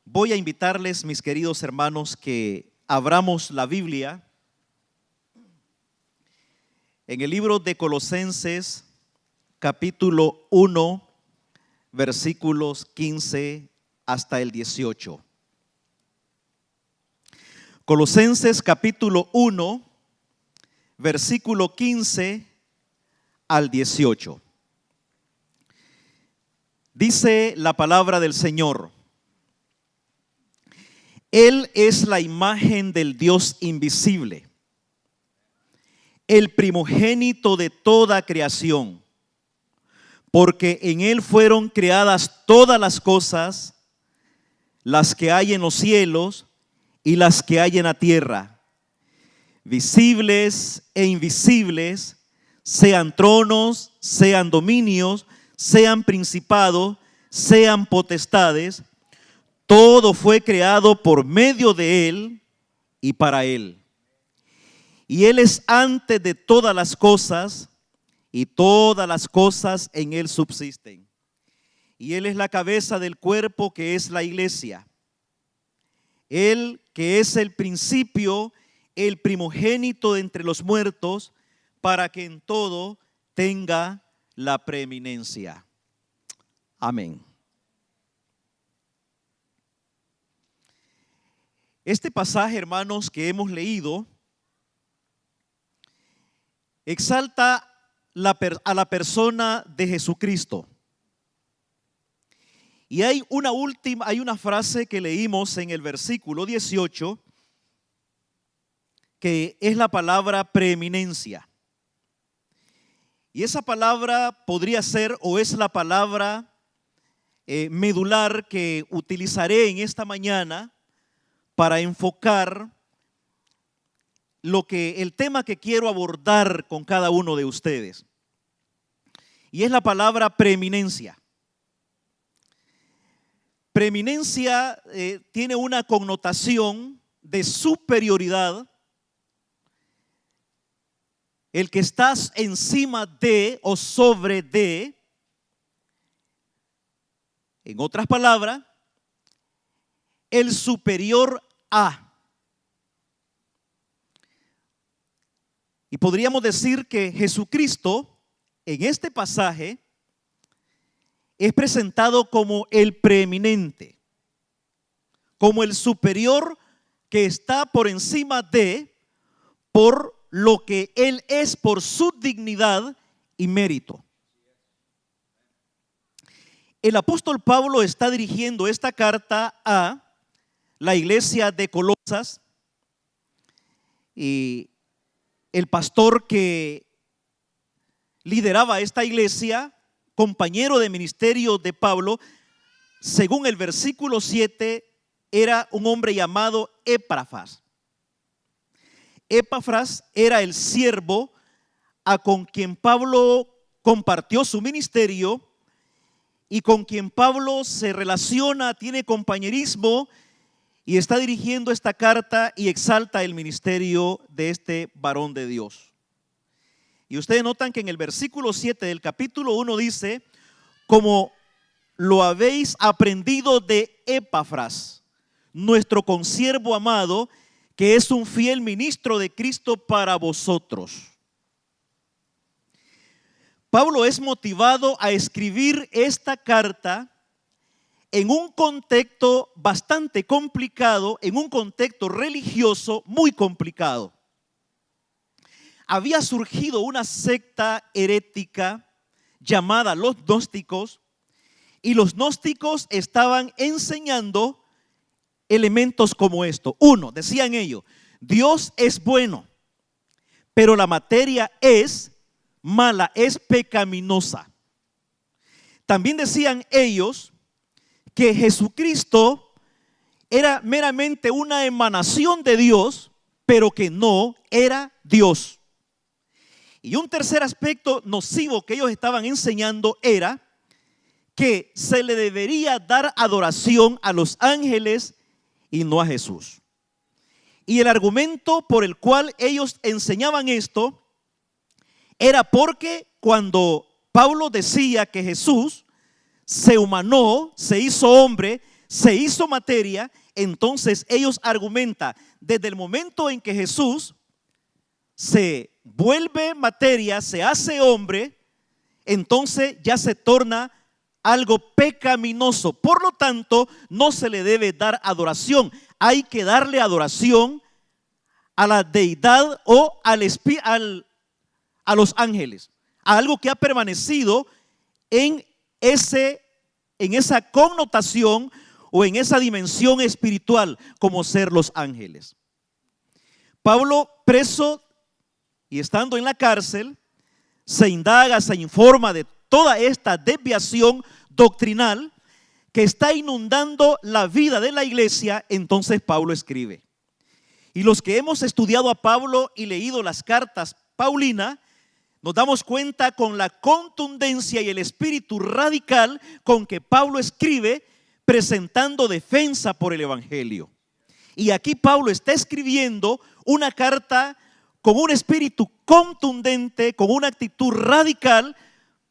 Voy a invitarles, mis queridos hermanos, que abramos la Biblia en el libro de Colosenses, capítulo 1, versículos 15 hasta el 18. Colosenses capítulo 1, versículo 15 al 18. Dice la palabra del Señor: Él es la imagen del Dios invisible, el primogénito de toda creación, porque en Él fueron creadas todas las cosas, las que hay en los cielos y las que hay en la tierra, visibles e invisibles, sean tronos, sean dominios, sean principados, sean potestades. Todo fue creado por medio de Él y para Él. Y Él es antes de todas las cosas, y todas las cosas en Él subsisten. Y Él es la cabeza del cuerpo, que es la iglesia. Él que es el principio, el primogénito de entre los muertos, para que en todo tenga la preeminencia. Amén. Este pasaje, hermanos, que hemos leído, exalta a la persona de Jesucristo. Y hay una frase que leímos en el versículo 18, que es la palabra preeminencia. Y esa palabra podría ser, o es la palabra medular que utilizaré en esta mañana para enfocar el tema que quiero abordar con cada uno de ustedes. Y es la palabra preeminencia. Preeminencia tiene una connotación de superioridad. El que estás encima de o sobre de. En otras palabras, el superior a. Y podríamos decir que Jesucristo en este pasaje es presentado como el preeminente, como el superior que está por encima de, por lo que Él es, por su dignidad y mérito. El apóstol Pablo está dirigiendo esta carta a la iglesia de Colosas, y el pastor que lideraba esta iglesia, compañero de ministerio de Pablo, según el versículo 7, era un hombre llamado Epafras. Epafras era el siervo con quien Pablo compartió su ministerio y con quien Pablo se relaciona, tiene compañerismo y está dirigiendo esta carta y exalta el ministerio de este varón de Dios. Y ustedes notan que en el versículo 7 del capítulo 1 dice: como lo habéis aprendido de Epafras, nuestro consiervo amado, que es un fiel ministro de Cristo para vosotros. Pablo es motivado a escribir esta carta en un contexto bastante complicado, en un contexto religioso muy complicado. Había surgido una secta herética llamada los gnósticos, y los gnósticos estaban enseñando elementos como esto. Uno, decían ellos: Dios es bueno, pero la materia es mala, es pecaminosa. También decían ellos que Jesucristo era meramente una emanación de Dios, pero que no era Dios. Y un tercer aspecto nocivo que ellos estaban enseñando era que se le debería dar adoración a los ángeles y no a Jesús. Y el argumento por el cual ellos enseñaban esto era porque cuando Pablo decía que Jesús se humanó, se hizo hombre, se hizo materia, entonces ellos argumentan, desde el momento en que Jesús se vuelve materia, se hace hombre, entonces ya se torna algo pecaminoso. Por lo tanto, no se le debe dar adoración. Hay que darle adoración a la deidad o a los ángeles, a algo que ha permanecido en esa connotación o en esa dimensión espiritual como ser los ángeles. Pablo, preso y estando en la cárcel, se indaga, se informa de toda esta desviación doctrinal que está inundando la vida de la iglesia. Entonces Pablo escribe. Y los que hemos estudiado a Pablo y leído las cartas paulinas, nos damos cuenta con la contundencia y el espíritu radical con que Pablo escribe, presentando defensa por el evangelio. Y aquí Pablo está escribiendo una carta con un espíritu contundente, con una actitud radical,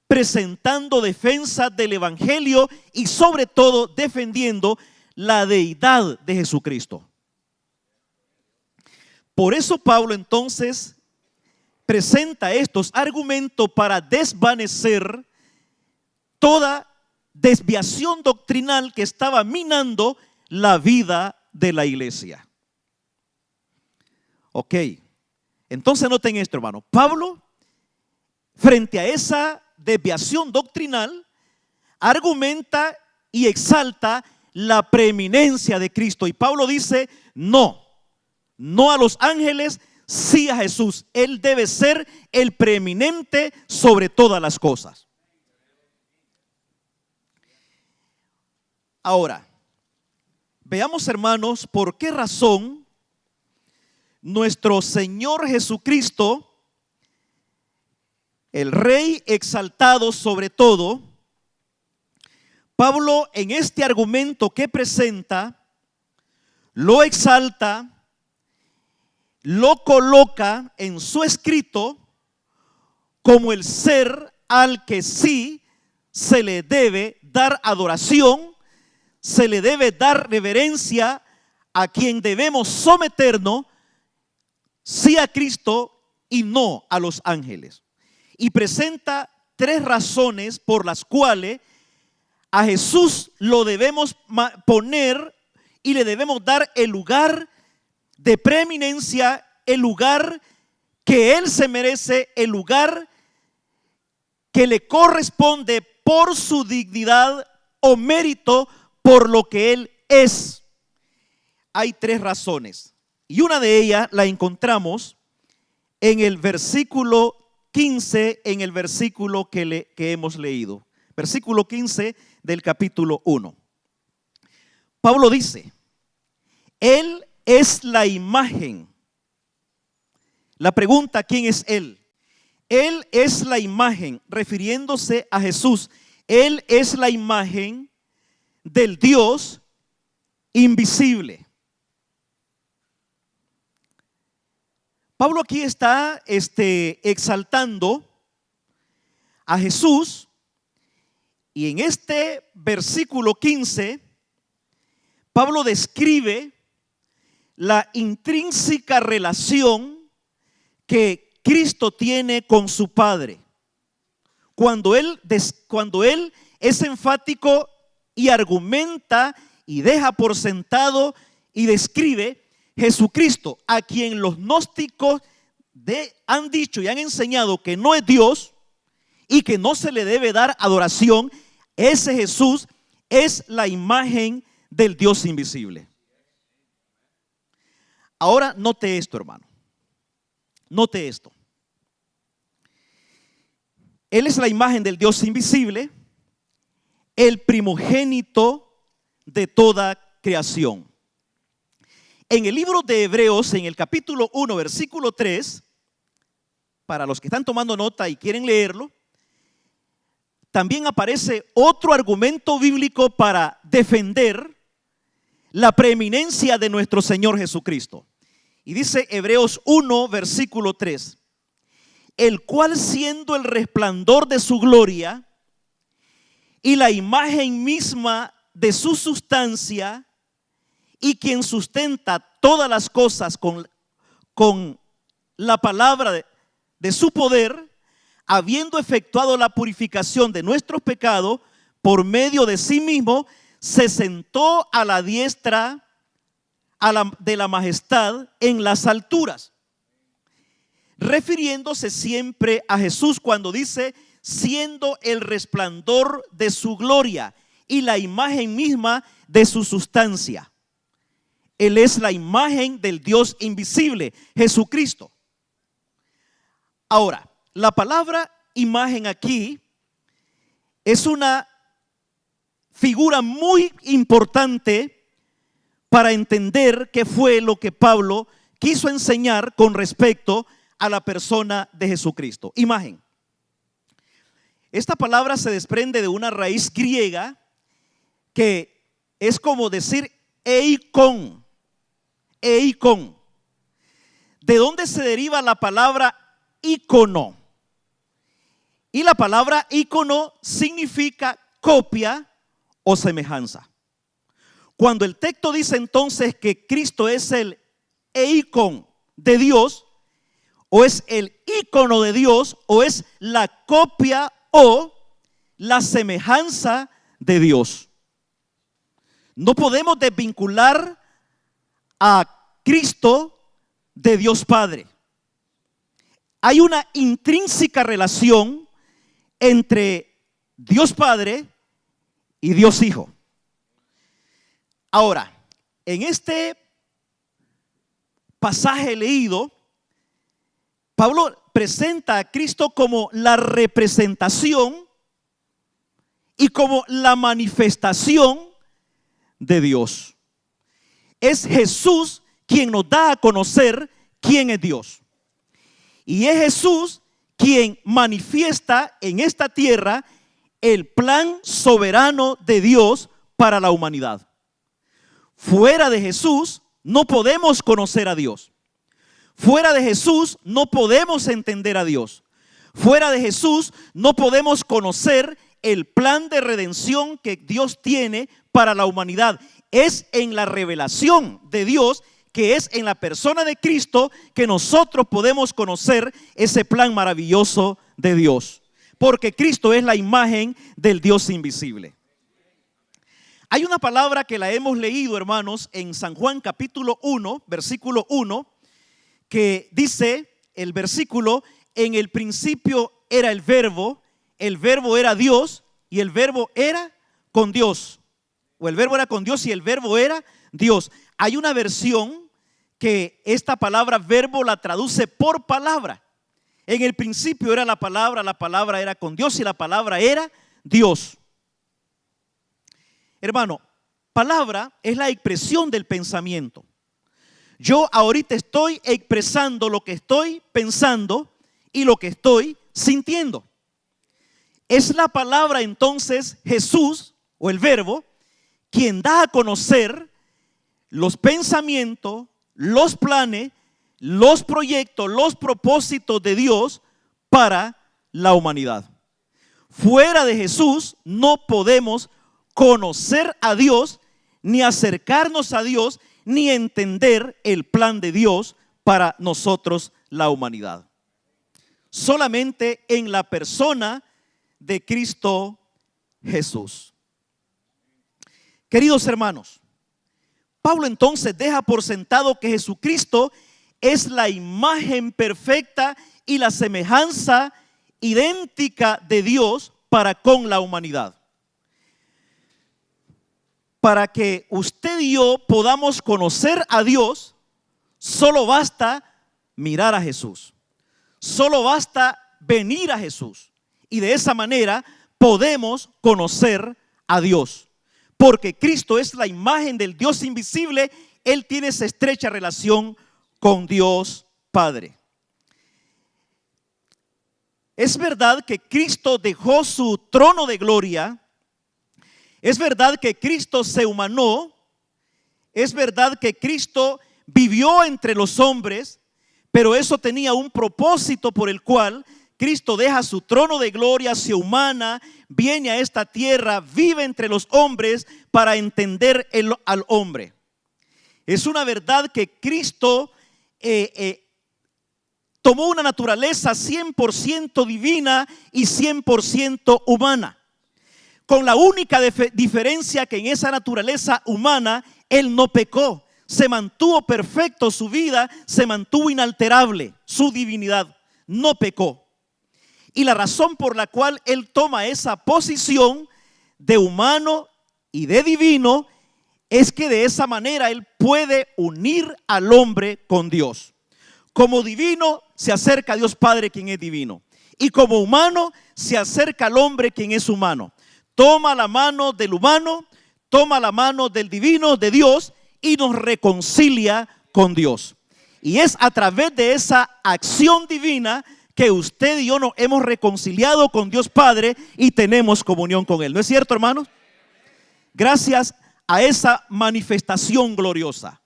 presentando defensa del evangelio y sobre todo defendiendo la deidad de Jesucristo. Por eso Pablo entonces presenta estos argumentos para desvanecer toda desviación doctrinal que estaba minando la vida de la iglesia. Ok, entonces noten esto, hermano. Pablo, frente a esa desviación doctrinal, argumenta y exalta la preeminencia de Cristo. Y Pablo dice, no a los ángeles, sí a Jesús. Él debe ser el preeminente sobre todas las cosas. Ahora, veamos, hermanos, por qué razón nuestro Señor Jesucristo, el Rey exaltado sobre todo, Pablo en este argumento que presenta, lo exalta, lo coloca en su escrito como el ser al que sí se le debe dar adoración, se le debe dar reverencia, a quien debemos someternos, sí a Cristo y no a los ángeles. Y presenta tres razones por las cuales a Jesús lo debemos poner y le debemos dar el lugar de preeminencia, el lugar que Él se merece, el lugar que le corresponde por su dignidad o mérito por lo que Él es. Hay tres razones y una de ellas la encontramos en el versículo 15, en el versículo que hemos leído. Versículo 15 del capítulo 1. Pablo dice, Él es la imagen. La pregunta, ¿quién es Él? Él es la imagen, refiriéndose a Jesús. Él es la imagen del Dios invisible. Pablo aquí está exaltando a Jesús, y en este versículo 15 Pablo describe la intrínseca relación que Cristo tiene con su Padre. Cuando él es enfático y argumenta y deja por sentado y describe Jesucristo, a quien los gnósticos han dicho y han enseñado que no es Dios y que no se le debe dar adoración, ese Jesús es la imagen del Dios invisible. Ahora note esto, hermano. Note esto. Él es la imagen del Dios invisible, el primogénito de toda creación. En el libro de Hebreos, en el capítulo 1, versículo 3, para los que están tomando nota y quieren leerlo, también aparece otro argumento bíblico para defender la preeminencia de nuestro Señor Jesucristo. Y dice Hebreos 1, versículo 3: el cual siendo el resplandor de su gloria y la imagen misma de su sustancia, y quien sustenta todas las cosas con la palabra de su poder, habiendo efectuado la purificación de nuestros pecados por medio de sí mismo, se sentó a la diestra de la majestad en las alturas, refiriéndose siempre a Jesús cuando dice, siendo el resplandor de su gloria y la imagen misma de su sustancia. Él es la imagen del Dios invisible, Jesucristo. Ahora, la palabra imagen aquí es una figura muy importante para entender qué fue lo que Pablo quiso enseñar con respecto a la persona de Jesucristo. Imagen. Esta palabra se desprende de una raíz griega que es como decir eikon. Eikon. ¿De dónde se deriva la palabra ícono? Y la palabra ícono significa copia o semejanza. Cuando el texto dice entonces que Cristo es el eikon de Dios, o es el ícono de Dios, o es la copia o la semejanza de Dios. No podemos desvincular a Cristo de Dios Padre. Hay una intrínseca relación entre Dios Padre y Dios Hijo. Ahora, en este pasaje leído, Pablo presenta a Cristo como la representación y como la manifestación de Dios. Es Jesús quien nos da a conocer quién es Dios. Y es Jesús quien manifiesta en esta tierra el plan soberano de Dios para la humanidad. Fuera de Jesús no podemos conocer a Dios. Fuera de Jesús no podemos entender a Dios. Fuera de Jesús no podemos conocer el plan de redención que Dios tiene para la humanidad. Es en la revelación de Dios, que es en la persona de Cristo, que nosotros podemos conocer ese plan maravilloso de Dios. Porque Cristo es la imagen del Dios invisible. Hay una palabra que la hemos leído, hermanos, en San Juan capítulo 1, versículo 1, que dice el versículo: en el principio era el verbo era Dios y el verbo era con Dios. O el verbo era con Dios y el verbo era Dios. Hay una versión que esta palabra verbo la traduce por palabra. En el principio era la palabra era con Dios y la palabra era Dios. Hermano, palabra es la expresión del pensamiento. Yo ahorita estoy expresando lo que estoy pensando y lo que estoy sintiendo. Es la palabra entonces Jesús o el verbo quien da a conocer los pensamientos, los planes, los proyectos, los propósitos de Dios para la humanidad. Fuera de Jesús no podemos conocer a Dios, ni acercarnos a Dios, ni entender el plan de Dios para nosotros, la humanidad. Solamente en la persona de Cristo Jesús. Queridos hermanos, Pablo entonces deja por sentado que Jesucristo es la imagen perfecta y la semejanza idéntica de Dios para con la humanidad. Para que usted y yo podamos conocer a Dios, solo basta mirar a Jesús. Solo basta venir a Jesús. Y de esa manera podemos conocer a Dios. Porque Cristo es la imagen del Dios invisible. Él tiene esa estrecha relación con Dios Padre. Es verdad que Cristo dejó su trono de gloria. Es verdad que Cristo se humanó. Es verdad que Cristo vivió entre los hombres. Pero eso tenía un propósito por el cual Cristo deja su trono de gloria, se humana, viene a esta tierra, vive entre los hombres para entender al hombre. Es una verdad que Cristo tomó una naturaleza 100% divina y 100% humana, con la única diferencia que en esa naturaleza humana Él no pecó, se mantuvo perfecto, su vida se mantuvo inalterable, su divinidad no pecó. Y la razón por la cual Él toma esa posición de humano y de divino es que de esa manera Él puede unir al hombre con Dios. Como divino se acerca a Dios Padre, quien es divino, y como humano se acerca al hombre, quien es humano. Toma la mano del humano, toma la mano del divino, de Dios, y nos reconcilia con Dios. Y es a través de esa acción divina que usted y yo nos hemos reconciliado con Dios Padre y tenemos comunión con Él. ¿No es cierto, hermanos? Gracias a esa manifestación gloriosa.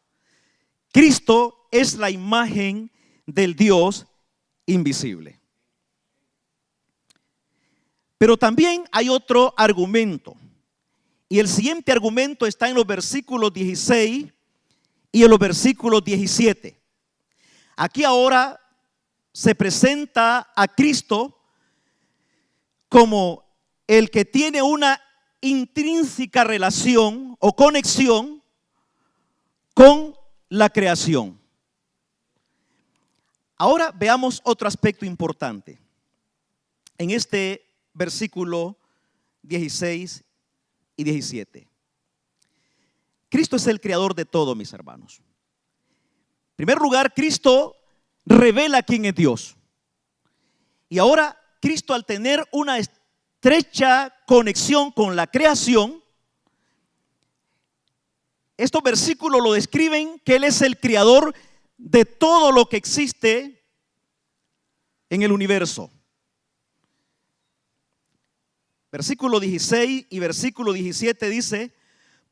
Cristo es la imagen del Dios invisible. Pero también hay otro argumento. Y el siguiente argumento está en los versículos 16 y en los versículos 17. Aquí ahora se presenta a Cristo como el que tiene una intrínseca relación o conexión con la creación. Ahora veamos otro aspecto importante en este versículo 16 y 17. Cristo es el creador de todo, mis hermanos. En primer lugar, Cristo revela quién es Dios. Y ahora Cristo, al tener una estrecha conexión con la creación, estos versículos lo describen que Él es el creador de todo lo que existe en el universo. Versículo 16 y versículo 17 dice: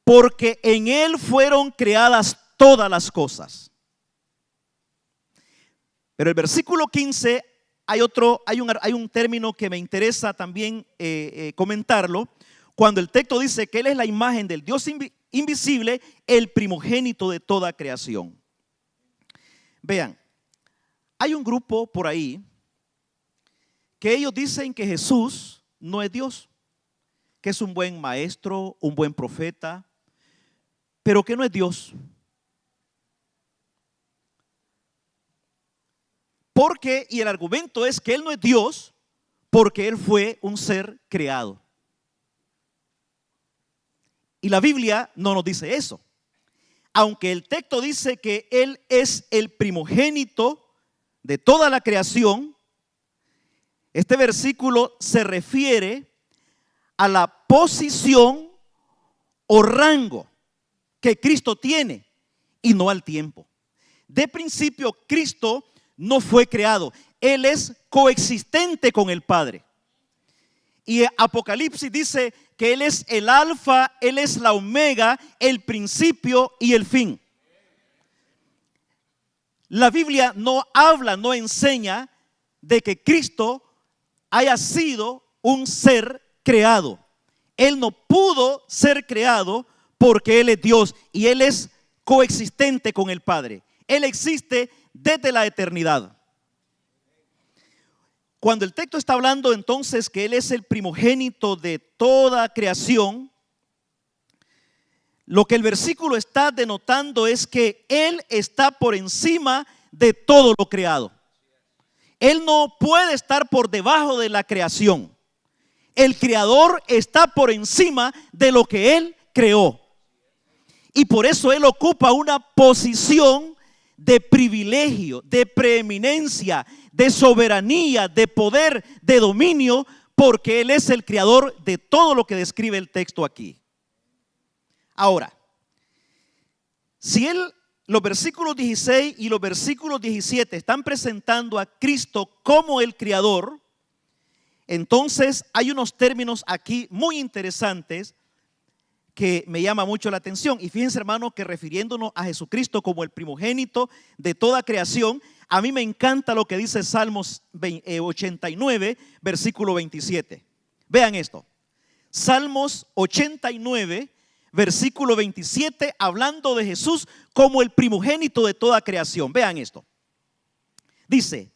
porque en Él fueron creadas todas las cosas. Pero el versículo 15 hay un término que me interesa también comentarlo. Cuando el texto dice que Él es la imagen del Dios invisible, el primogénito de toda creación. Vean, hay un grupo por ahí que ellos dicen que Jesús no es Dios, que es un buen maestro, un buen profeta, pero que no es Dios. Porque, y el argumento es que Él no es Dios porque Él fue un ser creado. Y la Biblia no nos dice eso. Aunque el texto dice que Él es el primogénito de toda la creación, este versículo se refiere a la posición o rango que Cristo tiene y no al tiempo. De principio, Cristo no fue creado. Él es coexistente con el Padre. Y Apocalipsis dice que Él es el alfa, Él es la omega, el principio y el fin. La Biblia no habla, no enseña de que Cristo haya sido un ser creado. Él no pudo ser creado porque Él es Dios y Él es coexistente con el Padre. Él existe desde la eternidad. Cuando el texto está hablando entonces que Él es el primogénito de toda creación, lo que el versículo está denotando es que Él está por encima de todo lo creado. Él no puede estar por debajo de la creación. El creador está por encima de lo que Él creó. Y por eso Él ocupa una posición de privilegio, de preeminencia, de soberanía, de poder, de dominio, porque Él es el creador de todo lo que describe el texto aquí. Ahora, si los versículos 16 y los versículos 17 están presentando a Cristo como el creador, entonces hay unos términos aquí muy interesantes que me llama mucho la atención. Y fíjense, hermano, que refiriéndonos a Jesucristo como el primogénito de toda creación, A mí me encanta lo que dice Salmos 89, versículo 27. Vean esto. Salmos 89, versículo 27, hablando de Jesús como el primogénito de toda creación. Vean esto. Dice,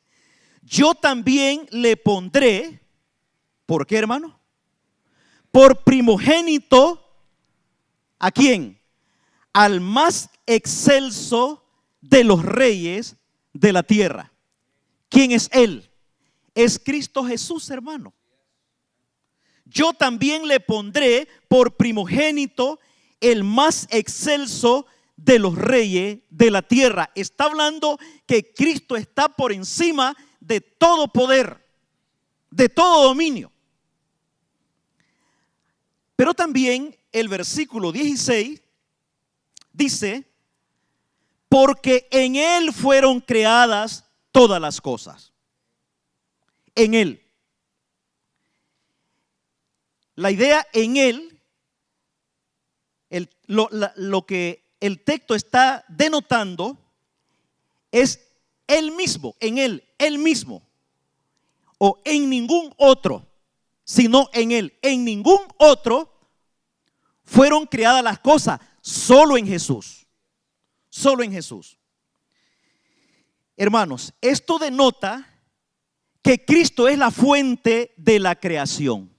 yo también le pondré, ¿por qué, hermano? Por primogénito, ¿a quién? Al más excelso de los reyes de la tierra. ¿Quién es él? Es Cristo Jesús, hermano. Yo también le pondré por primogénito el más excelso de los reyes de la tierra. Está hablando que Cristo está por encima de todo poder, de todo dominio. Pero también el versículo 16 dice, porque en Él fueron creadas todas las cosas. En Él. La idea en Él, lo que el texto está denotando es Él mismo, en Él mismo. O en ningún otro, sino en Él. En ningún otro fueron creadas las cosas, solo en Jesús. Solo en Jesús. Hermanos, esto denota que Cristo es la fuente de la creación.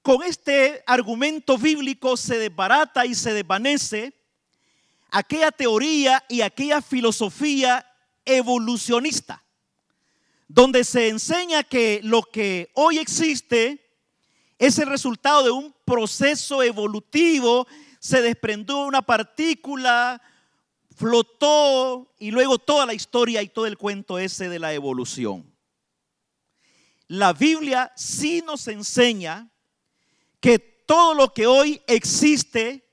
Con este argumento bíblico se desbarata y se desvanece aquella teoría y aquella filosofía evolucionista, donde se enseña que lo que hoy existe es el resultado de un proceso evolutivo. Se desprendió una partícula, flotó y luego toda la historia y todo el cuento ese de la evolución. La Biblia sí nos enseña que todo lo que hoy existe,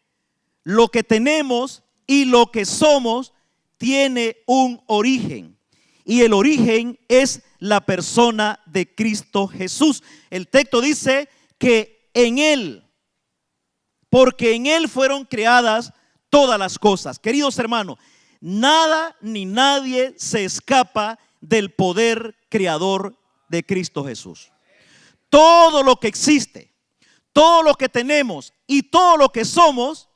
lo que tenemos y lo que somos, tiene un origen. Y el origen es la persona de Cristo Jesús. El texto dice que en Él, porque en Él fueron creadas todas las cosas. Queridos hermanos, nada ni nadie se escapa del poder creador de Cristo Jesús. Todo lo que existe, todo lo que tenemos y todo lo que somos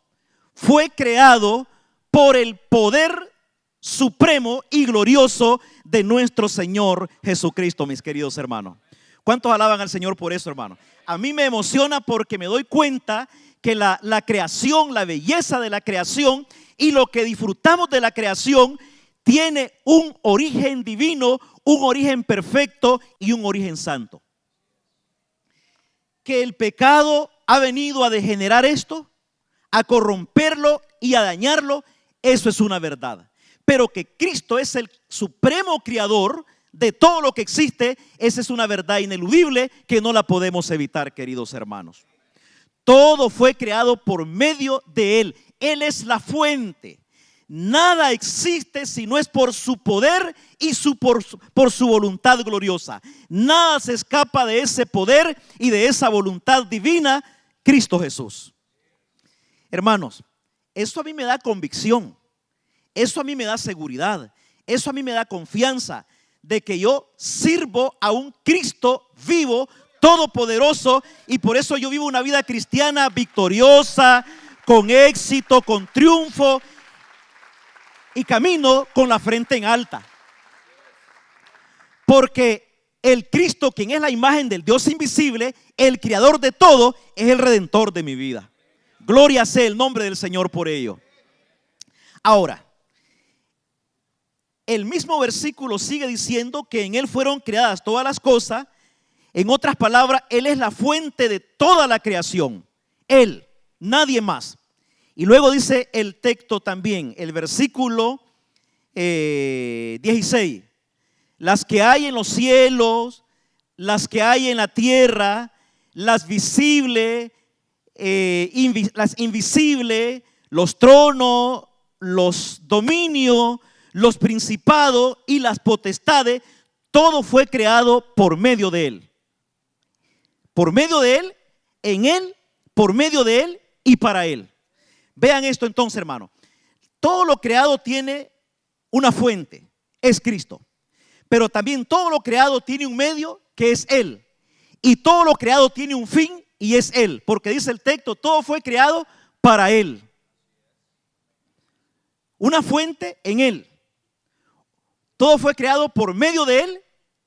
fue creado por el poder supremo y glorioso de nuestro Señor Jesucristo, mis queridos hermanos. ¿Cuántos alaban al Señor por eso, hermano? A mí me emociona porque me doy cuenta que la creación, la belleza de la creación y lo que disfrutamos de la creación tiene un origen divino, un origen perfecto y un origen santo. Que el pecado ha venido a degenerar esto, a corromperlo y a dañarlo, eso es una verdad. Pero que Cristo es el supremo creador de todo lo que existe, esa es una verdad ineludible que no la podemos evitar, queridos hermanos. Todo fue creado por medio de Él. Él es la fuente. Nada existe si no es por su poder y por su voluntad gloriosa. Nada se escapa de ese poder y de esa voluntad divina, Cristo Jesús. Hermanos, eso a mí me da convicción. Eso a mí me da seguridad. Eso a mí me da confianza de que yo sirvo a un Cristo vivo, todopoderoso, y por eso yo vivo una vida cristiana victoriosa, con éxito, con triunfo, y camino con la frente en alta. Porque el Cristo, quien es la imagen del Dios invisible, el creador de todo, es el redentor de mi vida. Gloria sea el nombre del Señor por ello. Ahora, el mismo versículo sigue diciendo que en Él fueron creadas todas las cosas. En otras palabras, Él es la fuente de toda la creación. Él, nadie más. Y luego dice el texto también, el versículo 16. Las que hay en los cielos, las que hay en la tierra, las visibles, las invisibles, los tronos, los dominios, los principados y las potestades, todo fue creado por medio de Él. Por medio de Él, en Él, por medio de Él y para Él. Vean esto entonces, hermano. Todo lo creado tiene una fuente, es Cristo. Pero también todo lo creado tiene un medio, que es Él. Y todo lo creado tiene un fin, y es Él. Porque dice el texto, todo fue creado para Él. Una fuente en Él. Todo fue creado por medio de Él,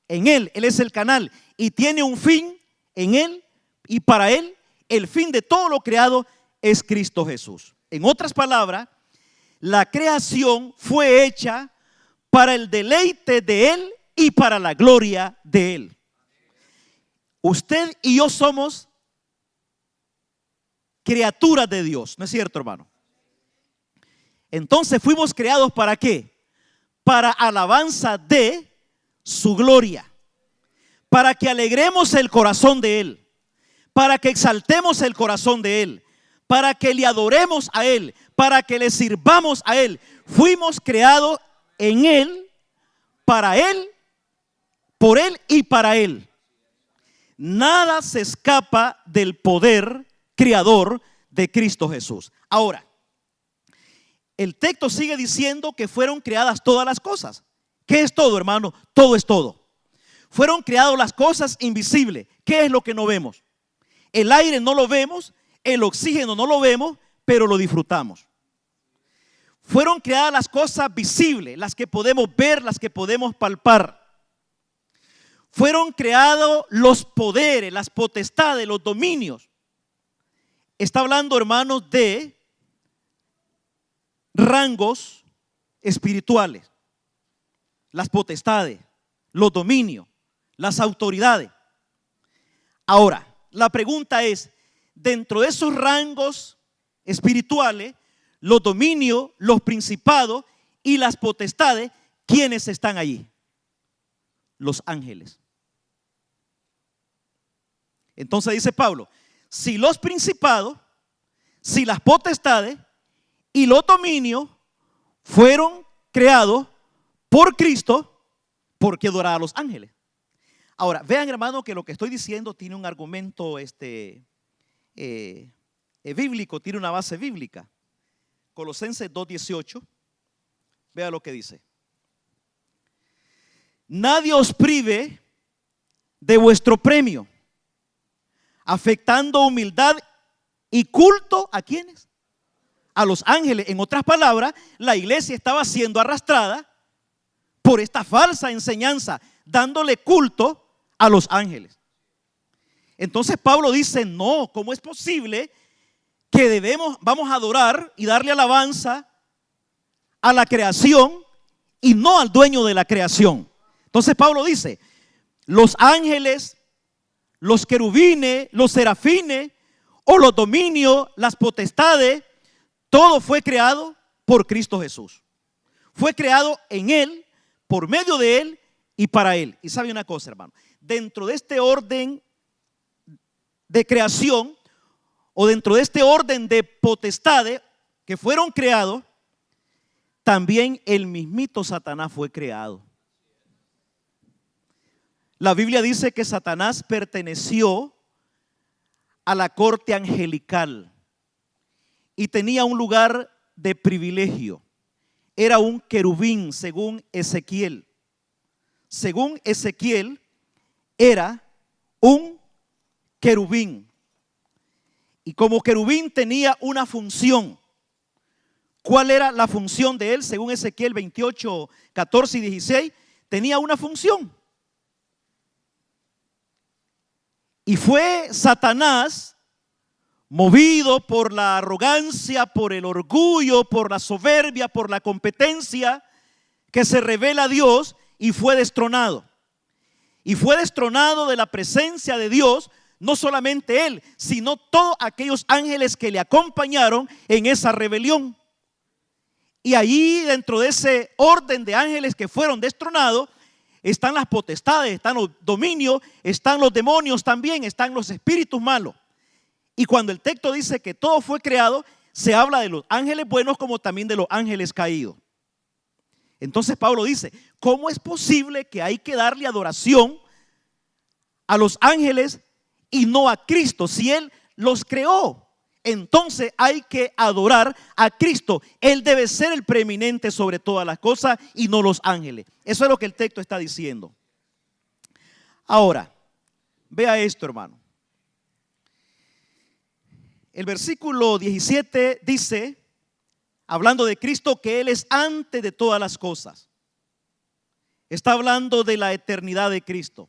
en Él. Él es el canal y tiene un fin en Él y para Él. El fin de todo lo creado es Cristo Jesús. En otras palabras, la creación fue hecha para el deleite de Él y para la gloria de Él. Usted y yo somos criaturas de Dios, ¿no es cierto, hermano? Entonces fuimos creados ¿para qué? Para alabanza de su gloria, para que alegremos el corazón de Él, para que exaltemos el corazón de Él, para que le adoremos a Él, para que le sirvamos a Él. Fuimos creados en Él, para Él, por Él y para Él. Nada se escapa del poder creador de Cristo Jesús. Ahora, el texto sigue diciendo que fueron creadas todas las cosas. ¿Qué es todo, hermano? Todo es todo. Fueron creadas las cosas invisibles. ¿Qué es lo que no vemos? El aire no lo vemos, el oxígeno no lo vemos, pero lo disfrutamos. Fueron creadas las cosas visibles, las que podemos ver, las que podemos palpar. Fueron creados los poderes, las potestades, los dominios. Está hablando, hermanos, de rangos espirituales, las potestades, los dominios, las autoridades. Ahora, la pregunta es, dentro de esos rangos espirituales, los dominios, los principados y las potestades, ¿quiénes están allí? Los ángeles. Entonces dice Pablo, si los principados, si las potestades y los dominios fueron creados por Cristo, ¿por qué adorar a los ángeles? Ahora, vean, hermano, que lo que estoy diciendo tiene un argumento bíblico, tiene una base bíblica. Colosenses 2:18, vea lo que dice. Nadie os prive de vuestro premio, afectando humildad y culto ¿a quiénes? A los ángeles. En otras palabras, la iglesia estaba siendo arrastrada por esta falsa enseñanza, dándole culto a los ángeles. Entonces Pablo dice, no, ¿cómo es posible que vamos a adorar y darle alabanza a la creación y no al dueño de la creación? Entonces Pablo dice, los ángeles, los querubines, los serafines o los dominios, las potestades, todo fue creado por Cristo Jesús. Fue creado en Él, por medio de Él y para Él. Y sabe una cosa, hermano, dentro de este orden de creación o dentro de este orden de potestades que fueron creados, también el mismito Satanás fue creado. La Biblia dice que Satanás perteneció a la corte angelical y tenía un lugar de privilegio. Era un querubín, según Ezequiel. Según Ezequiel, era un querubín. Y como querubín tenía una función. ¿Cuál era la función de él? Según Ezequiel 28, 14 y 16, tenía una función. Y fue Satanás, movido por la arrogancia, por el orgullo, por la soberbia, por la competencia, que se revela a Dios y fue destronado. Y fue destronado de la presencia de Dios, no solamente él, sino todos aquellos ángeles que le acompañaron en esa rebelión. Y allí, dentro de ese orden de ángeles que fueron destronados, están las potestades, están los dominios, están los demonios también, están los espíritus malos. Y cuando el texto dice que todo fue creado, se habla de los ángeles buenos como también de los ángeles caídos. Entonces Pablo dice, ¿cómo es posible que hay que darle adoración a los ángeles y no a Cristo si Él los creó? entonces hay que adorar a Cristo. Él debe ser el preeminente sobre todas las cosas y no los ángeles. Eso es lo que el texto está diciendo. Ahora, vea esto, hermano. El versículo 17 dice, hablando de Cristo, que Él es antes de todas las cosas. Está hablando de la eternidad de Cristo.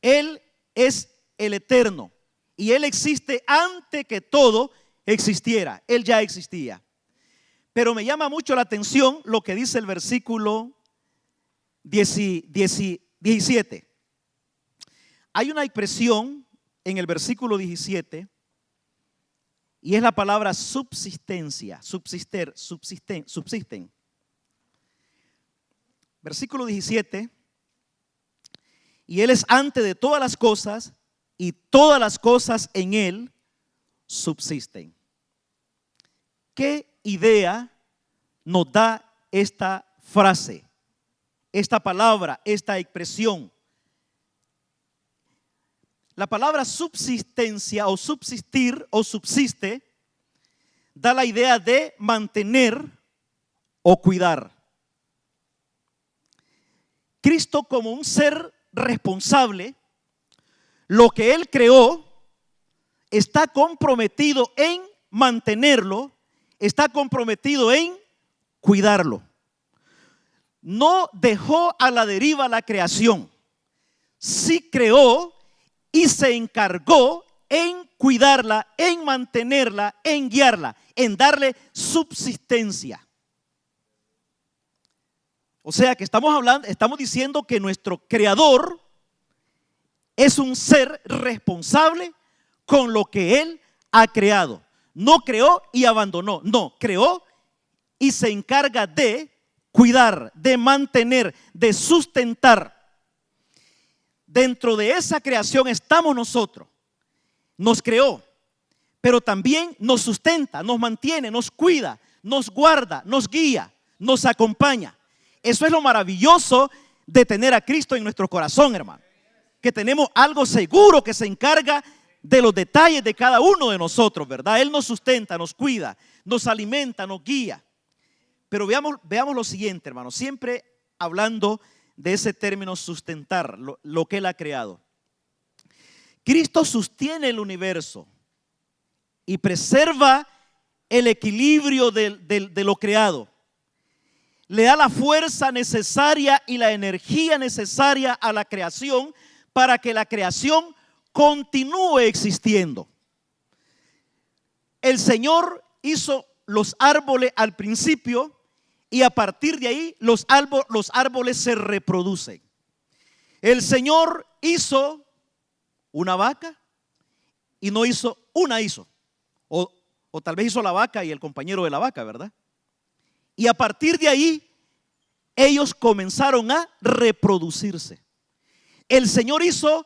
Él es el eterno y Él existe antes que todo existiera. Él ya existía. Pero me llama mucho la atención lo que dice el versículo 17. Hay una expresión en el versículo 17 y es la palabra subsistencia, subsisten. Versículo 17, y Él es antes de todas las cosas y todas las cosas en Él subsisten. ¿Qué idea nos da esta frase, esta palabra, esta expresión? La palabra subsistencia o subsistir o subsiste da la idea de mantener o cuidar. Cristo como un ser responsable, lo que Él creó, está comprometido en mantenerlo, está comprometido en cuidarlo. No dejó a la deriva la creación, sí creó y se encargó en cuidarla, en mantenerla, en guiarla, en darle subsistencia. O sea que estamos diciendo que nuestro creador es un ser responsable con lo que Él ha creado. No creó y abandonó, no, creó y se encarga de cuidar, de mantener, de sustentar. Dentro de esa creación estamos nosotros. Nos creó, pero también nos sustenta, nos mantiene, nos cuida, nos guarda, nos guía, nos acompaña. Eso es lo maravilloso de tener a Cristo en nuestro corazón, hermano. Que tenemos algo seguro que se encarga de los detalles de cada uno de nosotros, ¿verdad? Él nos sustenta, nos cuida, nos alimenta, nos guía. Pero veamos lo siguiente, hermano. Siempre hablando de ese término sustentar, lo que Él ha creado. Cristo sostiene el universo y preserva el equilibrio de lo creado. Le da la fuerza necesaria y la energía necesaria a la creación para que la creación continúe existiendo. El Señor hizo los árboles al principio y a partir de ahí los árboles se reproducen. El Señor hizo una vaca y no hizo una, o tal vez hizo la vaca y el compañero de la vaca, ¿verdad? Y a partir de ahí, ellos comenzaron a reproducirse. El Señor hizo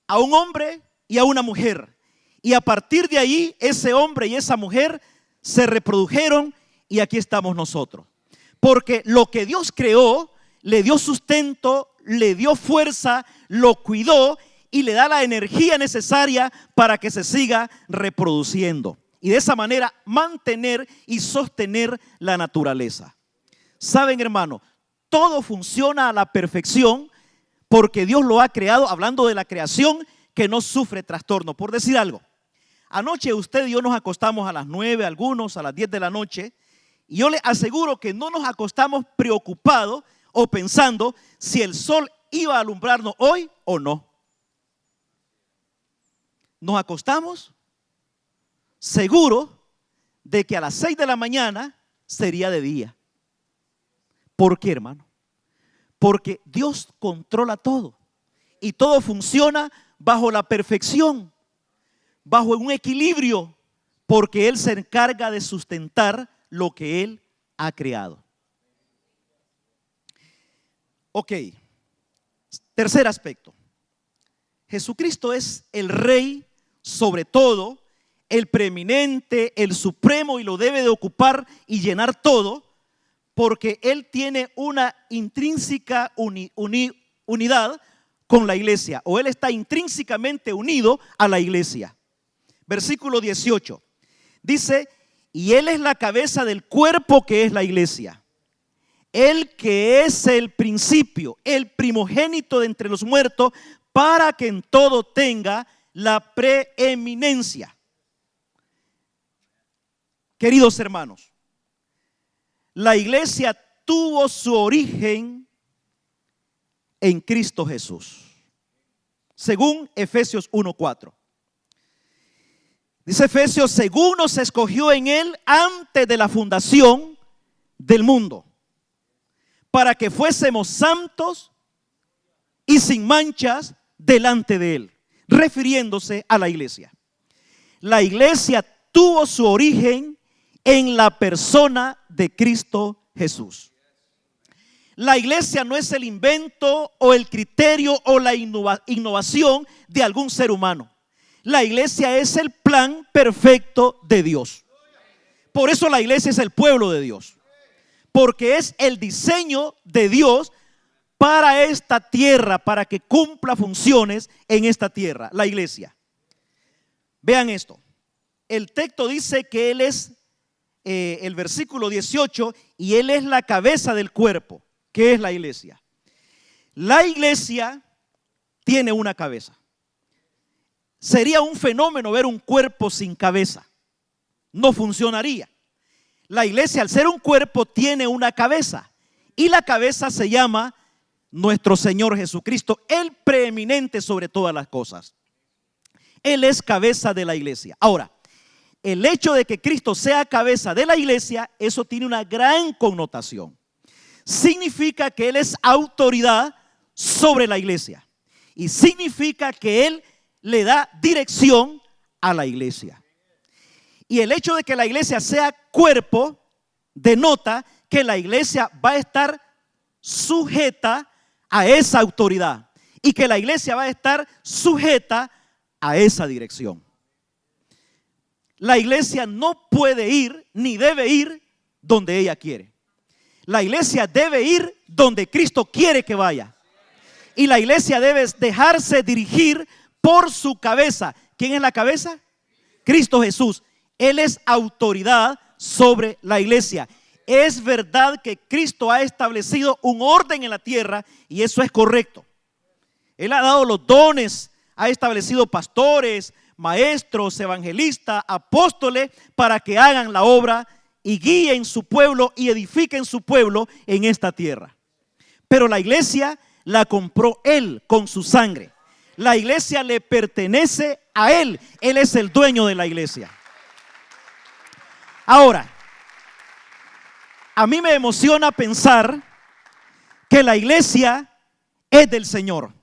a un hombre y a una mujer. Y a partir de ahí, ese hombre y esa mujer se reprodujeron y aquí estamos nosotros. Porque lo que Dios creó, le dio sustento, le dio fuerza, lo cuidó y le da la energía necesaria para que se siga reproduciendo. Y de esa manera mantener y sostener la naturaleza. Saben, hermano, todo funciona a la perfección porque Dios lo ha creado, hablando de la creación que no sufre trastorno. Por decir algo, anoche usted y yo nos acostamos a las 9, algunos a las 10 de la noche, y yo le aseguro que no nos acostamos preocupados o pensando si el sol iba a alumbrarnos hoy o no. Nos acostamos seguro de que a las 6 de la mañana sería de día. ¿Por qué, hermano? Porque Dios controla todo y todo funciona bajo la perfección, bajo un equilibrio, porque Él se encarga de sustentar lo que Él ha creado. Ok, tercer aspecto. Jesucristo es el Rey sobre todo, el preeminente, el supremo, y lo debe de ocupar y llenar todo, porque Él tiene una intrínseca unidad con la iglesia, o Él está intrínsecamente unido a la iglesia. Versículo 18. Dice, y Él es la cabeza del cuerpo que es la iglesia. Él que es el principio, el primogénito de entre los muertos, para que en todo tenga la preeminencia. Queridos hermanos, la iglesia tuvo su origen en Cristo Jesús, según Efesios 1:4. Dice Efesios, según nos escogió en Él antes de la fundación del mundo, para que fuésemos santos y sin manchas delante de Él, refiriéndose a la iglesia. La iglesia tuvo su origen en la persona de Cristo Jesús. La iglesia no es el invento o el criterio o la innovación de algún ser humano. La iglesia es el plan perfecto de Dios. Por eso la iglesia es el pueblo de Dios, porque es el diseño de Dios para esta tierra, para que cumpla funciones en esta tierra, la iglesia. Vean esto, el texto dice que Él es, el versículo 18, y Él es la cabeza del cuerpo, que es la iglesia. La iglesia tiene una cabeza. Sería un fenómeno ver un cuerpo sin cabeza. No funcionaría. La iglesia, al ser un cuerpo, tiene una cabeza. Y la cabeza se llama nuestro Señor Jesucristo, el preeminente sobre todas las cosas. Él es cabeza de la iglesia. Ahora, el hecho de que Cristo sea cabeza de la iglesia, eso tiene una gran connotación. Significa que Él es autoridad sobre la iglesia. Y significa que Él le da dirección a la iglesia. Y el hecho de que la iglesia sea cuerpo denota que la iglesia va a estar sujeta a esa autoridad y que la iglesia va a estar sujeta a esa dirección. La iglesia no puede ir ni debe ir donde ella quiere. La iglesia debe ir donde Cristo quiere que vaya. Y la iglesia debe dejarse dirigir por su cabeza. ¿Quién es la cabeza? Cristo Jesús. Él es autoridad sobre la iglesia. Es verdad que Cristo ha establecido un orden en la tierra y eso es correcto. Él ha dado los dones, ha establecido pastores, maestros, evangelistas, apóstoles para que hagan la obra y guíen su pueblo y edifiquen su pueblo en esta tierra. Pero la iglesia la compró Él con su sangre. La iglesia le pertenece a Él. Él es el dueño de la iglesia. Ahora, a mí me emociona pensar que la iglesia es del Señor.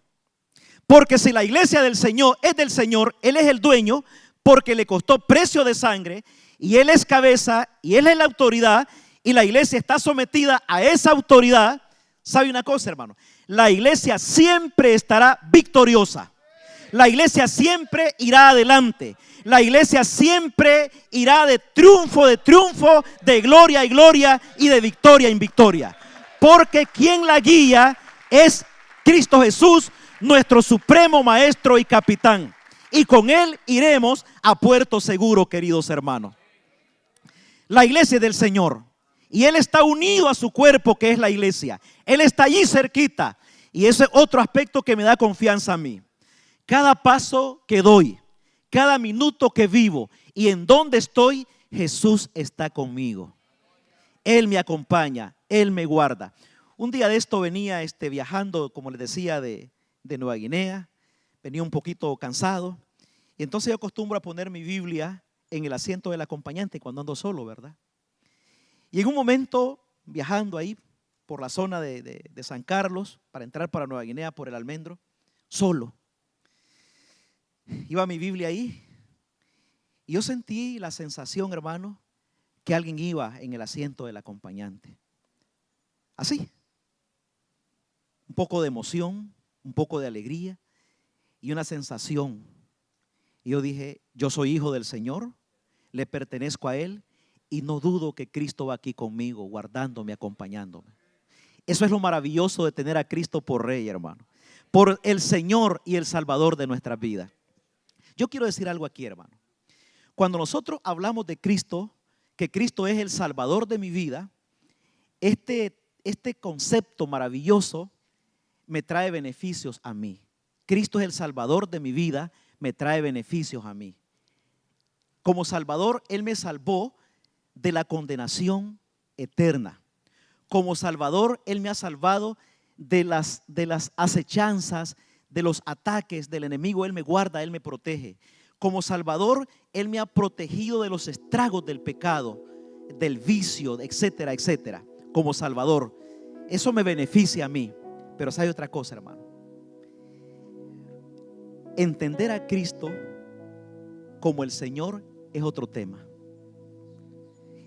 Porque si la iglesia del Señor es del Señor, Él es el dueño porque le costó precio de sangre y Él es cabeza y Él es la autoridad y la iglesia está sometida a esa autoridad. ¿Sabe una cosa, hermano? La iglesia siempre estará victoriosa. La iglesia siempre irá adelante. La iglesia siempre irá de triunfo, de gloria en gloria y de victoria en victoria. Porque quien la guía es Cristo Jesús, nuestro supremo maestro y capitán. Y con Él iremos a puerto seguro, queridos hermanos. La iglesia es del Señor. Y Él está unido a su cuerpo, que es la iglesia. Él está allí cerquita. Y ese es otro aspecto que me da confianza a mí. Cada paso que doy, cada minuto que vivo y en donde estoy, Jesús está conmigo. Él me acompaña, Él me guarda. Un día de esto venía viajando, como les decía, de Nueva Guinea. Venía un poquito cansado. Y entonces yo acostumbro a poner mi Biblia en el asiento del acompañante cuando ando solo, ¿verdad? Y en un momento, viajando ahí por la zona de San Carlos, para entrar para Nueva Guinea por el Almendro, solo. Iba mi Biblia ahí y yo sentí la sensación, hermano, que alguien iba en el asiento del acompañante. Así. Un poco de emoción, un poco de alegría y una sensación. Y yo dije, yo soy hijo del Señor, le pertenezco a Él y no dudo que Cristo va aquí conmigo, guardándome, acompañándome. Eso es lo maravilloso de tener a Cristo por Rey, hermano. Por el Señor y el Salvador de nuestras vidas. Yo quiero decir algo aquí, hermano. Cuando nosotros hablamos de Cristo, que Cristo es el Salvador de mi vida, este concepto maravilloso me trae beneficios a mí. Cristo es el Salvador de mi vida, me trae beneficios a mí. Como Salvador, Él me salvó de la condenación eterna. Como Salvador, Él me ha salvado de las acechanzas, de los ataques del enemigo. Él me guarda, Él me protege. Como Salvador, Él me ha protegido de los estragos del pecado, del vicio, etcétera, etcétera. Como Salvador, eso me beneficia a mí. Pero ¿sabe otra cosa, hermano? Entender a Cristo como el Señor es otro tema.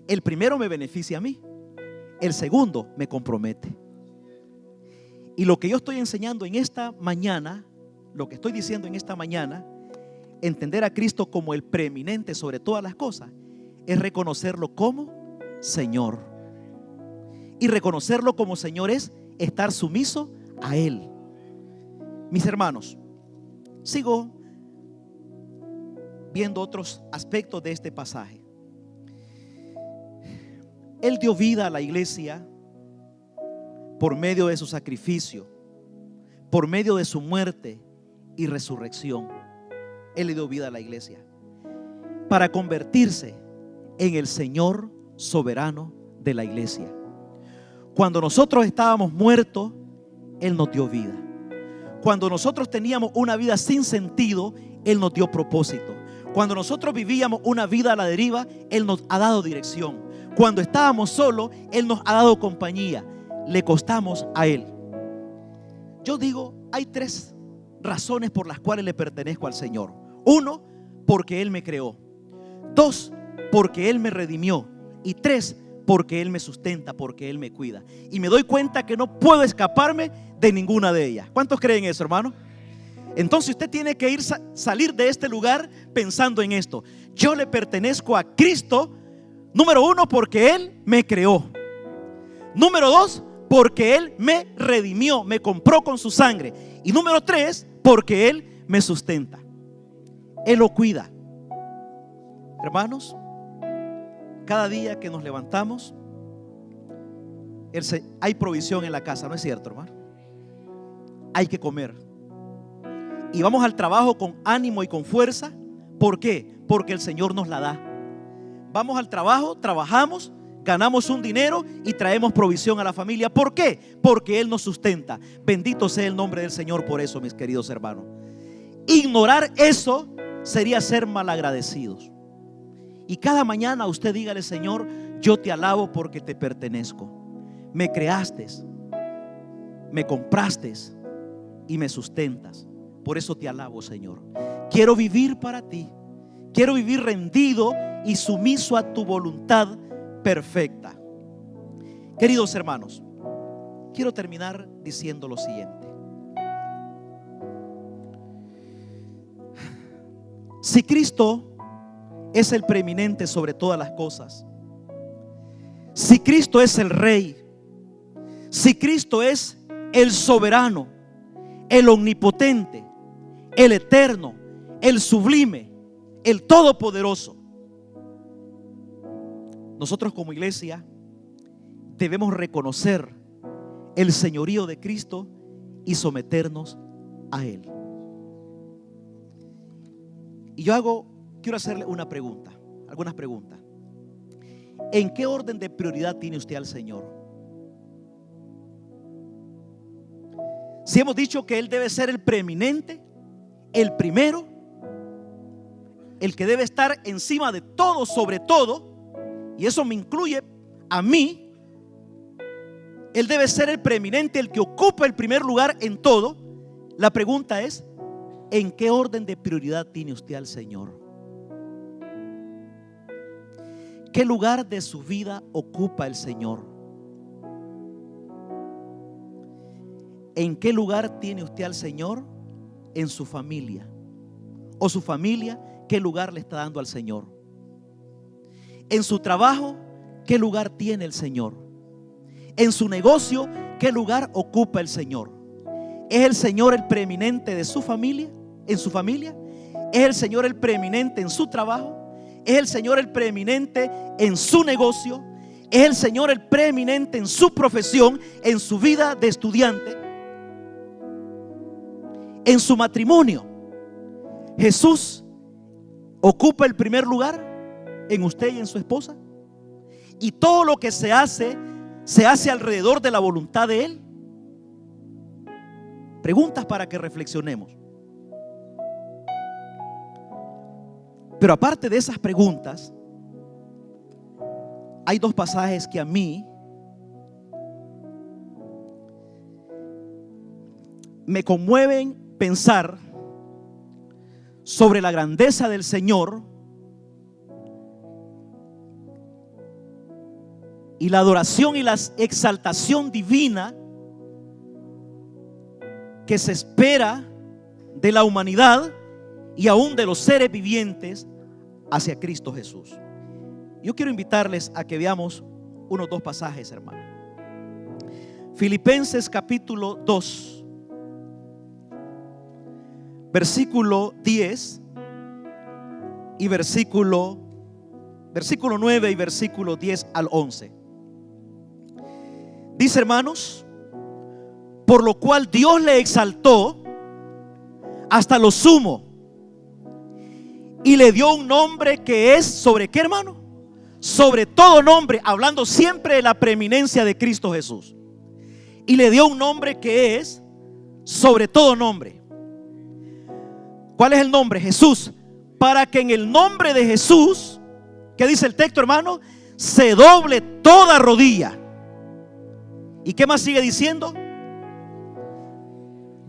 El primero me beneficia a mí, el segundo me compromete. Y lo que yo estoy enseñando en esta mañana, lo que estoy diciendo en esta mañana, entender a Cristo como el preeminente sobre todas las cosas, es reconocerlo como Señor. Y reconocerlo como Señor es estar sumiso a Él. Mis hermanos, sigo viendo otros aspectos de este pasaje. Él dio vida a la iglesia por medio de su sacrificio, por medio de su muerte y resurrección. Él le dio vida a la iglesia para convertirse en el Señor soberano de la iglesia. Cuando nosotros estábamos muertos, Él nos dio vida. Cuando nosotros teníamos una vida sin sentido, Él nos dio propósito. Cuando nosotros vivíamos una vida a la deriva, Él nos ha dado dirección. Cuando estábamos solos, Él nos ha dado compañía. Le costamos a Él. Yo digo, hay tres razones por las cuales le pertenezco al Señor. Uno, porque Él me creó. Dos, porque Él me redimió. Y tres, porque Él me sustenta, porque Él me cuida. Y me doy cuenta que no puedo escaparme de ninguna de ellas. ¿Cuántos creen eso, hermano? Entonces usted tiene que salir de este lugar pensando en esto. Yo le pertenezco a Cristo. Número uno, porque Él me creó. Número dos, porque Él me redimió, me compró con su sangre. Y número tres, porque Él me sustenta. Él lo cuida. Hermanos, cada día que nos levantamos, hay provisión en la casa, ¿no es cierto, hermano? Hay que comer. Y vamos al trabajo con ánimo y con fuerza. ¿Por qué? Porque el Señor nos la da. Vamos al trabajo, trabajamos, ganamos un dinero y traemos provisión a la familia. ¿Por qué? Porque Él nos sustenta. Bendito sea el nombre del Señor por eso, mis queridos hermanos. Ignorar eso sería ser malagradecidos. Y cada mañana usted dígale: Señor, yo te alabo porque te pertenezco. Me creaste, me compraste y me sustentas. Por eso te alabo, Señor. Quiero vivir para ti. Quiero vivir rendido y sumiso a tu voluntad perfecta. Queridos hermanos, quiero terminar diciendo lo siguiente. Si Cristo es el preeminente sobre todas las cosas, si Cristo es el Rey, si Cristo es el soberano, el omnipotente, el eterno, el sublime, el todopoderoso, nosotros como iglesia debemos reconocer el señorío de Cristo y someternos a Él. Y quiero hacerle una pregunta, algunas preguntas. ¿En qué orden de prioridad tiene usted al Señor? Si hemos dicho que Él debe ser el preeminente, el primero, el que debe estar encima de todo, sobre todo, y eso me incluye a mí. Él debe ser el preeminente, el que ocupa el primer lugar en todo. La pregunta es: ¿en qué orden de prioridad tiene usted al Señor? ¿Qué lugar de su vida ocupa el Señor? ¿En qué lugar tiene usted al Señor en su familia? ¿O su familia qué lugar le está dando al Señor? En su trabajo, ¿qué lugar tiene el Señor? En su negocio, ¿qué lugar ocupa el Señor? ¿Es el Señor el preeminente de su familia? ¿En su familia? ¿Es el Señor el preeminente en su trabajo? Es el Señor el preeminente en su negocio. Es el Señor el preeminente en su profesión, en su vida de estudiante, en su matrimonio. Jesús ocupa el primer lugar en usted y en su esposa. Y todo lo que se hace alrededor de la voluntad de Él. Preguntas para que reflexionemos. Pero aparte de esas preguntas, hay dos pasajes que a mí me conmueven pensar sobre la grandeza del Señor y la adoración y la exaltación divina que se espera de la humanidad y aún de los seres vivientes hacia Cristo Jesús. Yo quiero invitarles a que veamos unos dos pasajes, hermano. Filipenses capítulo 2, versículo 10 y versículo 9 y versículo 10 al 11. Dice, hermanos, por lo cual Dios le exaltó hasta lo sumo y le dio un nombre que es sobre ¿qué, hermano? Sobre todo nombre, hablando siempre de la preeminencia de Cristo Jesús. Y le dio un nombre que es sobre todo nombre. ¿Cuál es el nombre? Jesús. Para que en el nombre de Jesús, ¿qué dice el texto, hermano? Se doble toda rodilla. ¿Y qué más sigue diciendo?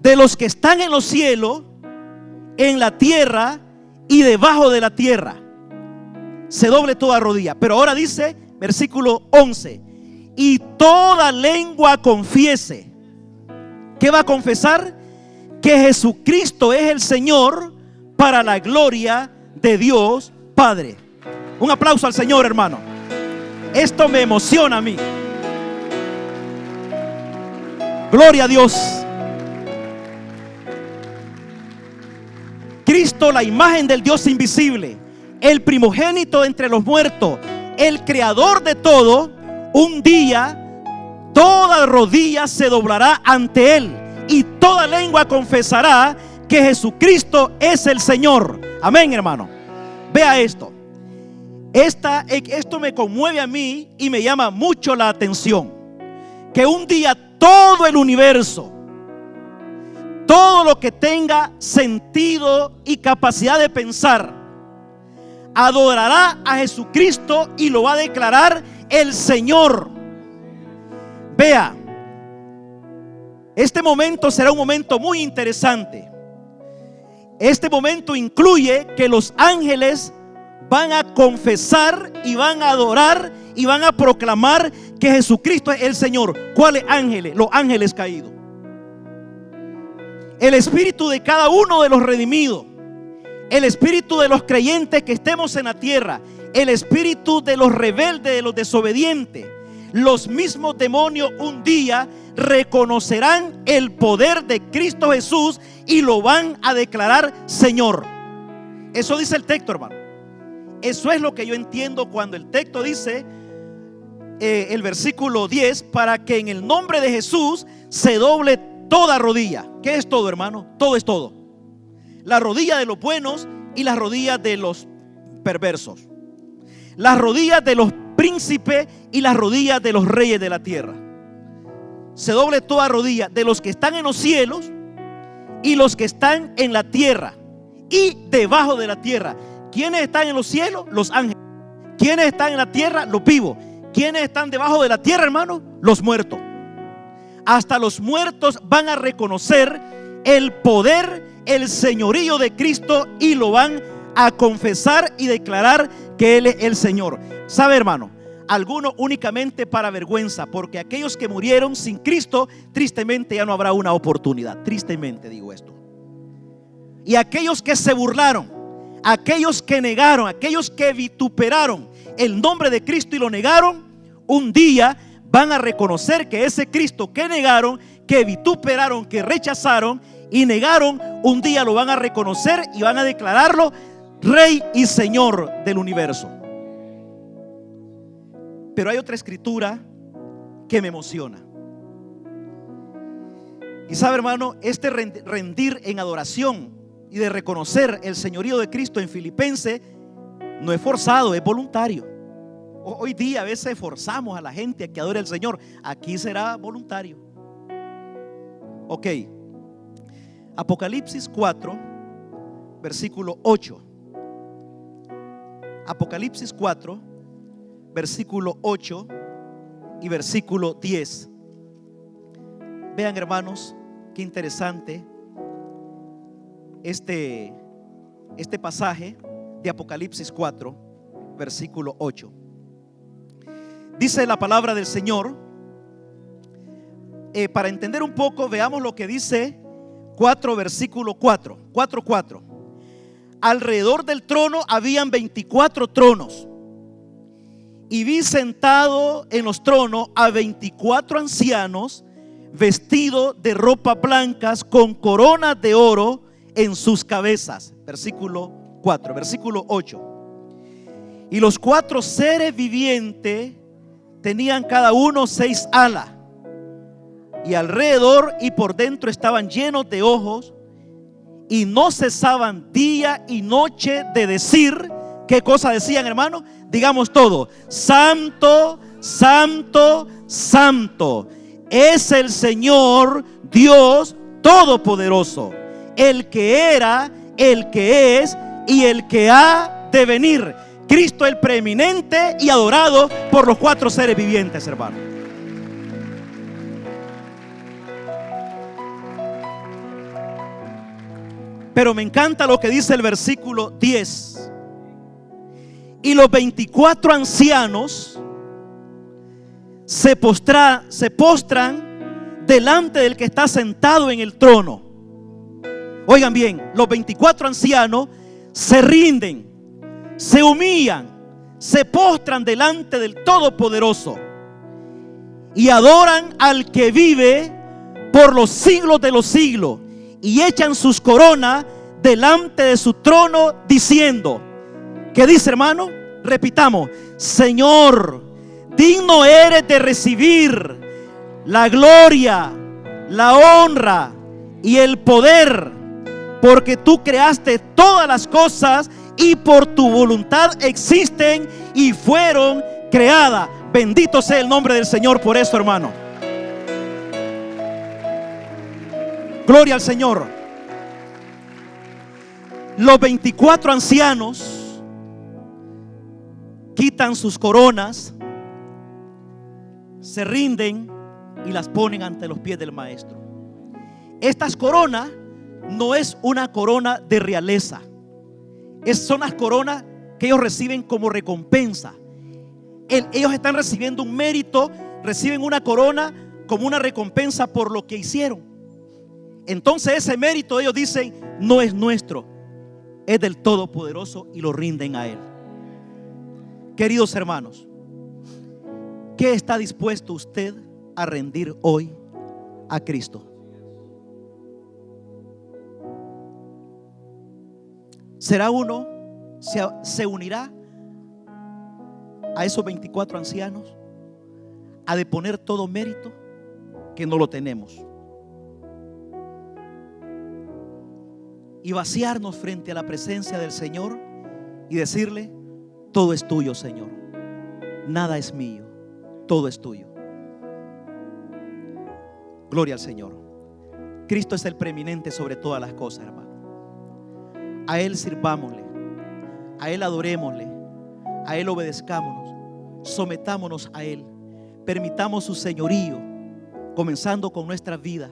De los que están en los cielos, en la tierra y debajo de la tierra. Se doble toda rodilla. Pero ahora dice, versículo 11, y toda lengua confiese. ¿Qué va a confesar? Que Jesucristo es el Señor, para la gloria de Dios Padre. Un aplauso al Señor, hermano. Esto me emociona a mí. Gloria a Dios. Cristo, la imagen del Dios invisible, el primogénito entre los muertos, el creador de todo, un día toda rodilla se doblará ante Él y toda lengua confesará que Jesucristo es el Señor. Amén, hermano. Vea esto. Esto me conmueve a mí y me llama mucho la atención. Que un día todo el universo, todo lo que tenga sentido y capacidad de pensar, adorará a Jesucristo y lo va a declarar el Señor. Vea, este momento será un momento muy interesante. Este momento incluye que los ángeles van a confesar y van a adorar y van a proclamar que Jesucristo es el Señor. ¿Cuáles ángeles? Los ángeles caídos. El espíritu de cada uno de los redimidos, el espíritu de los creyentes que estemos en la tierra, el espíritu de los rebeldes, de los desobedientes. Los mismos demonios un día reconocerán el poder de Cristo Jesús y lo van a declarar Señor. Eso dice el texto, hermano. Eso es lo que yo entiendo cuando el texto dice, el versículo 10, para que en el nombre de Jesús se doble toda rodilla. ¿Qué es todo, hermano? Todo es todo. La rodilla de los buenos y las rodillas de los perversos. Las rodillas de los príncipes y las rodillas de los reyes de la tierra. Se doble toda rodilla de los que están en los cielos y los que están en la tierra y debajo de la tierra. ¿Quiénes están en los cielos? Los ángeles. ¿Quiénes están en la tierra? Los vivos. ¿Quiénes están debajo de la tierra, hermano? Los muertos. Hasta los muertos van a reconocer el poder, el señorío de Cristo y lo van a confesar y declarar que Él es el Señor. ¿Sabe, hermano? Algunos únicamente para vergüenza, porque aquellos que murieron sin Cristo, tristemente ya no habrá una oportunidad. Tristemente digo esto. Y aquellos que se burlaron, aquellos que negaron, aquellos que vituperaron el nombre de Cristo y lo negaron, un día van a reconocer que ese Cristo que negaron, que vituperaron, que rechazaron y negaron, un día lo van a reconocer y van a declararlo Rey y Señor del universo. Pero hay otra escritura que me emociona. Y sabe, hermano, este rendir en adoración y de reconocer el señorío de Cristo en Filipenses no es forzado, es voluntario. Hoy día a veces forzamos a la gente a que adore al Señor. Aquí será voluntario. Ok. Apocalipsis 4, versículo 8. Apocalipsis 4, versículo 8 y versículo 10. Vean, hermanos, qué interesante este pasaje de Apocalipsis 4, versículo 8. Dice la palabra del Señor. Para entender un poco, veamos lo que dice 4, versículo 4. 4:4. Alrededor del trono habían 24 tronos, y vi sentado en los tronos a 24 ancianos vestidos de ropas blancas con coronas de oro en sus cabezas. Versículo 4. Versículo 8. Y los 4 seres vivientes tenían cada uno 6 alas, y alrededor y por dentro estaban llenos de ojos, y no cesaban día y noche de decir. ¿Qué cosa decían, hermano? Digamos todo: Santo, Santo, Santo es el Señor Dios Todopoderoso, el que era, el que es y el que ha de venir. Cristo el preeminente y adorado por los 4 seres vivientes, hermano. Pero me encanta lo que dice el versículo 10. Y los 24 ancianos se postran delante del que está sentado en el trono. Oigan bien, los 24 ancianos se rinden, se humillan, se postran delante del Todopoderoso y adoran al que vive por los siglos de los siglos, y echan sus coronas delante de su trono diciendo. ¿Qué dice, hermano? Repitamos: Señor, digno eres de recibir la gloria, la honra y el poder, porque tú creaste todas las cosas y por tu voluntad existen y fueron creadas. Bendito sea el nombre del Señor por eso, hermano. Gloria al Señor. Los 24 ancianos quitan sus coronas, se rinden y las ponen ante los pies del Maestro. Estas coronas no es una corona de realeza, son las coronas que ellos reciben como recompensa. Ellos están recibiendo un mérito, reciben una corona como una recompensa por lo que hicieron. Entonces ese mérito, ellos dicen, no es nuestro, es del Todopoderoso, y lo rinden a Él. Queridos hermanos, ¿qué está dispuesto usted a rendir hoy a Cristo? ¿Será uno, se unirá a esos 24 ancianos a deponer todo mérito que no lo tenemos, y vaciarnos frente a la presencia del Señor y decirle: todo es tuyo, Señor, nada es mío, todo es tuyo? Gloria al Señor. Cristo es el preeminente sobre todas las cosas, hermano. A Él sirvámosle, a Él adorémosle, a Él obedezcámonos, sometámonos a Él, permitamos su señorío, comenzando con nuestra vida,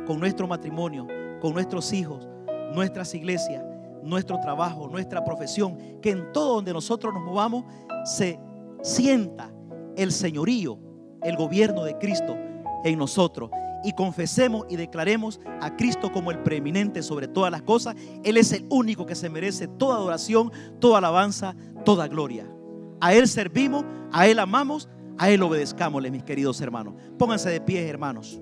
con nuestro matrimonio, con nuestros hijos, nuestras iglesias, nuestro trabajo, nuestra profesión, que en todo donde nosotros nos movamos se sienta el señorío, el gobierno de Cristo en nosotros, y confesemos y declaremos a Cristo como el preeminente sobre todas las cosas. Él es el único que se merece toda adoración, toda alabanza, toda gloria. A Él servimos, a Él amamos, a Él obedezcámosle, mis queridos hermanos. Pónganse de pie, hermanos.